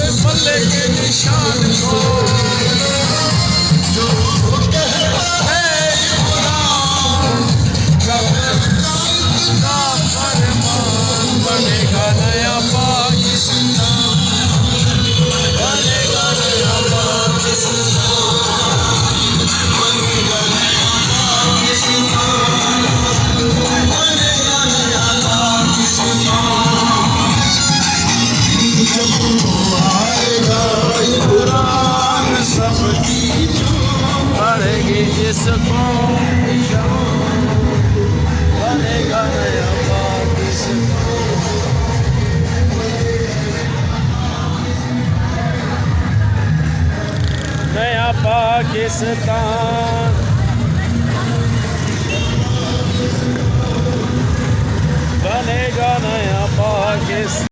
बल्ले के निशान को जो कहता है इमरान का फरमान बनेगा नया पाकिस्तान, बनेगा नया पाकिस्तान, बनेगा नया पाकिस्तान, बनेगा नया पाकिस्तान। जब आएगा इमरान सबकी बढ़ेगी इस कौम की शान, बनेगा नया पाकिस्तान। नया पाकिस्तान, बनेगा नया पाकिस्तान।